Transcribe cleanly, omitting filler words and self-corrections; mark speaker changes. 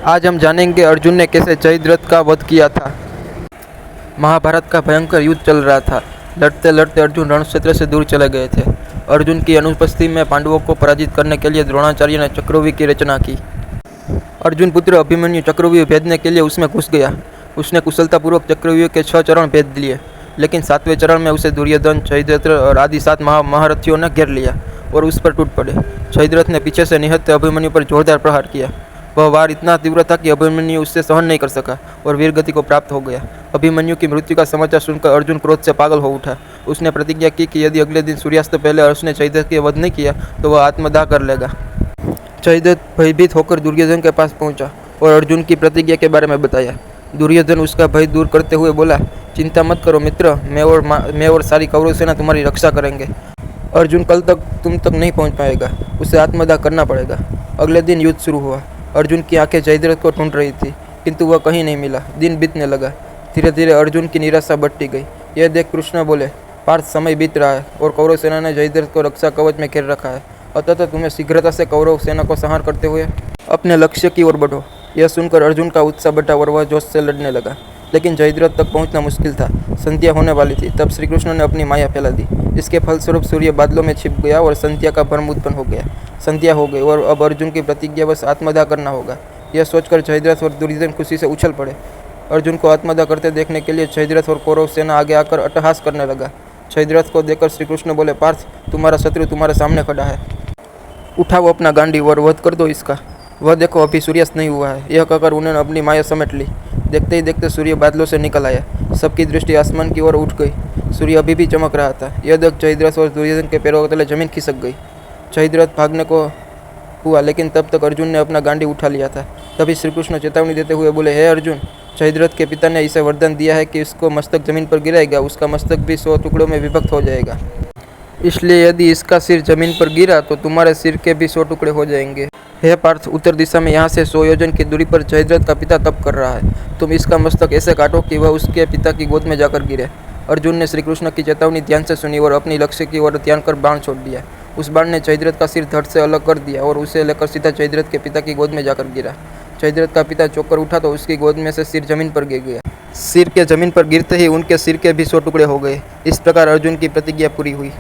Speaker 1: आज हम जानेंगे अर्जुन ने कैसे जयद्रथ का वध किया था। महाभारत का भयंकर युद्ध चल रहा था। लड़ते लड़ते अर्जुन रणक्षेत्र से दूर चले गए थे। अर्जुन की अनुपस्थिति में पांडवों को पराजित करने के लिए द्रोणाचार्य ने चक्रव्यूह की रचना की। अर्जुन पुत्र अभिमन्यु चक्रव्यूह भेदने के लिए उसमें घुस गया। उसने कुशलतापूर्वक चक्रव्यूह के 6 चरण भेद लिए, लेकिन 7वें चरण में उसे दुर्योधन, जयद्रथ और आदि 7 महारथियों ने घेर लिया और उस पर टूट पड़े। जयद्रथ ने पीछे से निहत्ते अभिमन्यु पर जोरदार प्रहार किया। वह वार इतना तीव्र था कि अभिमन्यु उससे सहन नहीं कर सका और वीरगति को प्राप्त हो गया। अभिमन्यु की मृत्यु का समाचार सुनकर अर्जुन क्रोध से पागल हो उठा। उसने प्रतिज्ञा की कि यदि अगले दिन सूर्यास्त पहले उसने जयद्रथ के वध नहीं किया तो वह आत्मदाह कर लेगा। जयद्रथ भयभीत होकर दुर्योधन के पास पहुंचा और अर्जुन की प्रतिज्ञा के बारे में बताया। दुर्योधन उसका भय दूर करते हुए बोला, चिंता मत करो मित्र, मैं और सारी कौरव सेना तुम्हारी रक्षा करेंगे। अर्जुन कल तक तुम तक नहीं पहुंच पाएगा, उसे आत्मदाह करना पड़ेगा। अगले दिन युद्ध शुरू हुआ। अर्जुन की आंखें जयद्रथ को ढूंढ रही थी, किंतु वह कहीं नहीं मिला। दिन बीतने लगा। धीरे धीरे अर्जुन की निराशा बढ़ती गई। यह देख कृष्ण बोले, पार्थ, समय बीत रहा है और कौरव सेना ने जयद्रथ को रक्षा कवच में घेर रखा है। अतः तुम्हें शीघ्रता से कौरव सेना को संहार करते हुए अपने लक्ष्य की ओर बढ़ो। यह सुनकर अर्जुन का उत्साह बढ़ा और वह जोश से लड़ने लगा, लेकिन जयद्रथ तक पहुंचना मुश्किल था। संध्या होने वाली थी। तब श्री कृष्ण ने अपनी माया फैला दी। इसके फलस्वरूप सूर्य बादलों में छिप गया और संध्या का भ्रम उत्पन्न हो गया। संध्या हो गई और अब अर्जुन की प्रतिज्ञा बस आत्मदाह करना होगा। यह सोचकर जयद्रथ और दुर्योधन खुशी से उछल पड़े। अर्जुन को आत्मदाह करते देखने के लिए जयद्रथ और कौरव सेना आगे आकर अट्टहास करने लगा। जयद्रथ को देखकर श्री कृष्ण बोले, पार्थ, तुम्हारा शत्रु तुम्हारे सामने खड़ा है। उठाओ अपना गांडी और वध कर दो इसका। वह देखो, अभी सूर्यास्त नहीं हुआ है। यह कहकर उन्होंने अपनी माया समेट ली। देखते ही देखते सूर्य बादलों से निकल आया। सबकी दृष्टि आसमान की ओर उठ गई। सूर्य अभी भी चमक रहा था। यह देख जयद्रथ और दुर्योधन के पैरों के तले जमीन खिसक गई। जयद्रथ भागने को हुआ, लेकिन तब तक अर्जुन ने अपना गांडी उठा लिया था। तभी श्री कृष्ण चेतावनी देते हुए बोले, हे अर्जुन, जयद्रथ के पिता ने इसे वरदान दिया है कि इसको मस्तक जमीन पर गिराएगा, उसका मस्तक भी 100 टुकड़ों में विभक्त हो जाएगा। इसलिए यदि इसका सिर जमीन पर गिरा तो तुम्हारे सिर के भी 100 टुकड़े हो जाएंगे। हे पार्थ, उत्तर दिशा में यहाँ से 100 योजन की दूरी पर जयद्रथ का पिता तप कर रहा है। तुम इसका मस्तक ऐसे काटो कि वह उसके पिता की गोद में जाकर गिरे। अर्जुन ने श्री कृष्ण की चेतावनी ध्यान से सुनी और अपनी लक्ष्य की ओर ध्यान कर बाण छोड़ दिया। उस बाण ने जयद्रथ का सिर धड़ से अलग कर दिया और उसे लेकर सीधा जयद्रथ के पिता की गोद में जाकर गिरा। जयद्रथ का पिता चौंक कर उठा तो उसकी गोद में से सिर जमीन पर गिर गया। सिर के जमीन पर गिरते ही उनके सिर के भी 100 टुकड़े हो गए। इस प्रकार अर्जुन की प्रतिज्ञा पूरी हुई।